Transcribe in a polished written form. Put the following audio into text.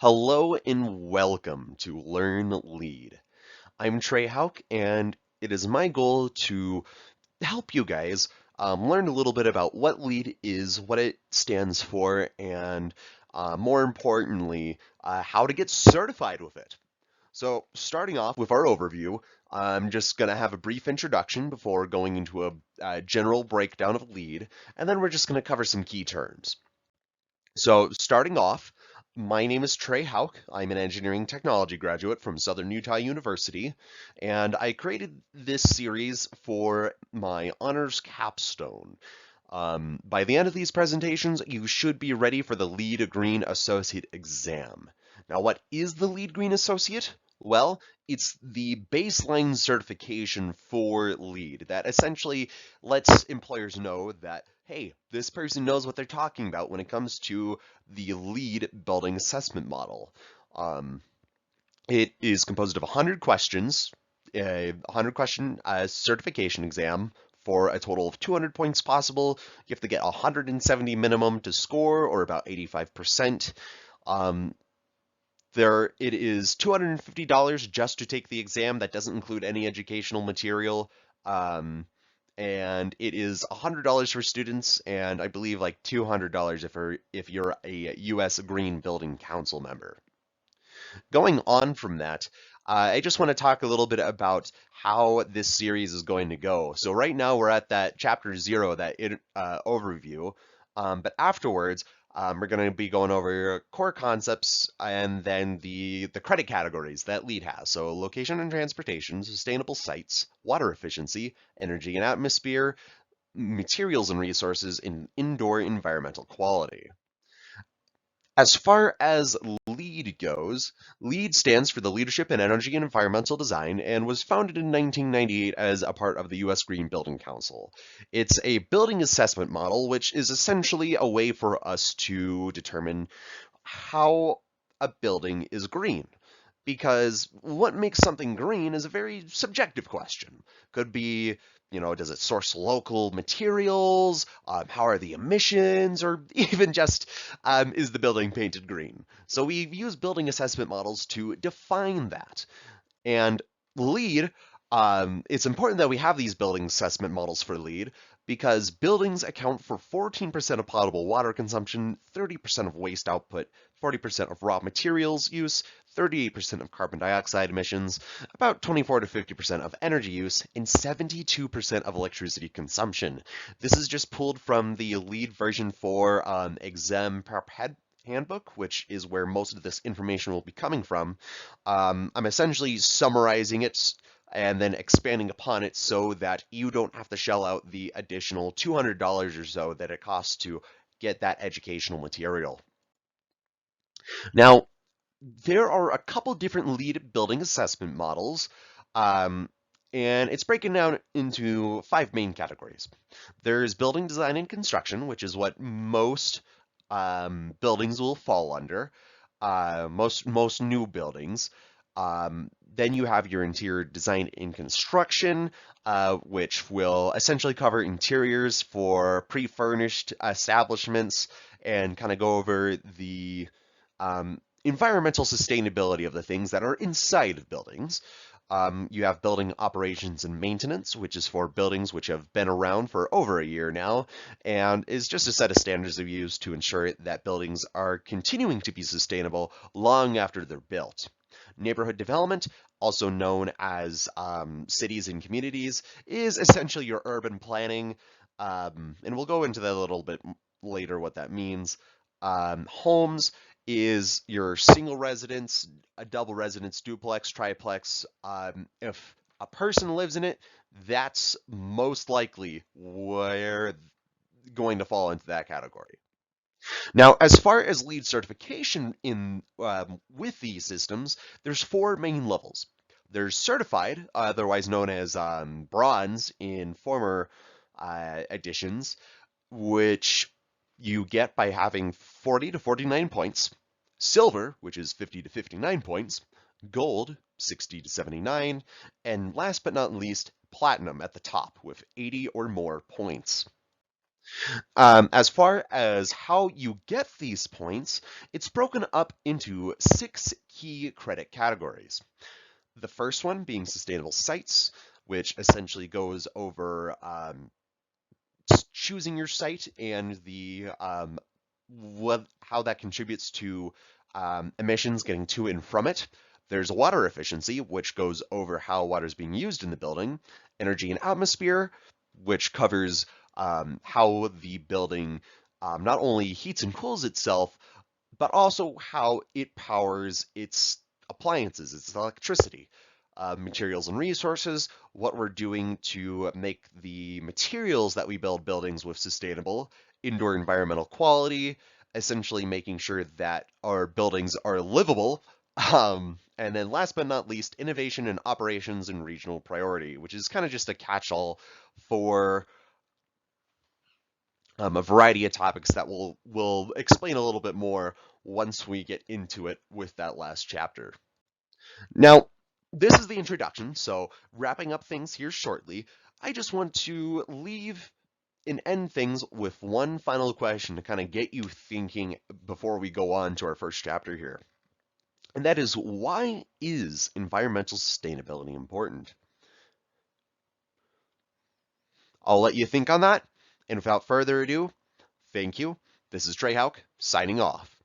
Hello and welcome to Learn Lead. I'm Trey Hauk, and it is my goal to help you guys learn a little bit about what LEED is, what it stands for, and more importantly, how to get certified with it. So, starting off with our overview, I'm just going to have a brief introduction before going into a general breakdown of LEED, and then we're just going to cover some key terms. So, starting off, my name is Trey Hauk. I'm an engineering technology graduate from Southern Utah University, and I created this series for my Honors Capstone. By the end of these presentations, you should be ready for the LEED Green Associate exam. Now, what is the LEED Green Associate? Well, it's the baseline certification for LEED that essentially lets employers know that, hey, this person knows what they're talking about when it comes to the LEED building assessment model. Um, it is composed of 100 questions, a 100 question certification exam for a total of 200 points possible. You have to get 170 minimum to score, or about 85%. It is $250 just to take the exam. That doesn't include any educational material. And it is $100 for students, and I believe like $200 if you're a U.S. Green Building Council member. Going on from that, I just want to talk a little bit about how this series is going to go. So right now we're at that chapter 0, that overview, but afterwards we're going to be going over core concepts and then the credit categories that LEED has. So location and transportation, sustainable sites, water efficiency, energy and atmosphere, materials and resources, and indoor environmental quality. As far as LEED goes, LEED stands for the Leadership in Energy and Environmental Design and was founded in 1998 as a part of the U.S. Green Building Council. It's a building assessment model, which is essentially a way for us to determine how a building is green. Because what makes something green is a very subjective question. Could be, does it source local materials? How are the emissions? Or even just, is the building painted green? So we use building assessment models to define that. And LEED, it's important that we have these building assessment models for LEED because buildings account for 14% of potable water consumption, 30% of waste output, 40% of raw materials use, 38% of carbon dioxide emissions, about 24 to 50% of energy use, and 72% of electricity consumption. This is just pulled from the LEED version 4 exam prep handbook, which is where most of this information will be coming from. I'm essentially summarizing it and then expanding upon it so that you don't have to shell out the additional $200 or so that it costs to get that educational material. Now, there are a couple different LEED building assessment models, um, and it's broken down into 5 main categories. There's building design and construction, which is what most buildings will fall under, most new buildings. Then you have your interior design and construction, which will essentially cover interiors for pre-furnished establishments and kind of go over the environmental sustainability of the things that are inside of buildings. You have building operations and maintenance, which is for buildings which have been around for over a year now, and is just a set of standards of use to ensure that buildings are continuing to be sustainable long after they're built. Neighborhood development, also known as cities and communities, is essentially your urban planning, and we'll go into that a little bit later what that means. Homes is your single residence, a double residence, duplex, triplex. If a person lives in it, that's most likely where going to fall into that category. Now, as far as LEED certification in with these systems, there's 4 main levels. There's certified, otherwise known as bronze in former editions, which you get by having 40 to 49 points, silver, which is 50 to 59 points, gold, 60 to 79, and last but not least, platinum at the top with 80 or more points. As far as how you get these points, it's broken up into 6 key credit categories. The first one being sustainable sites, which essentially goes over choosing your site and the how that contributes to emissions getting to and from it. There's water efficiency, which goes over how water is being used in the building. Energy and atmosphere, which covers how the building not only heats and cools itself, but also how it powers its appliances, its electricity. Materials and resources, what we're doing to make the materials that we build buildings with sustainable, indoor environmental quality, essentially making sure that our buildings are livable. And then last but not least, innovation and operations and regional priority, which is kind of just a catch-all for a variety of topics that we'll explain a little bit more once we get into it with that last chapter. Now, this is the introduction, so wrapping up things here shortly, I just want to leave and end things with one final question to kind of get you thinking before we go on to our first chapter here. And that is, why is environmental sustainability important? I'll let you think on that. And without further ado, thank you. This is Trey Hauk, signing off.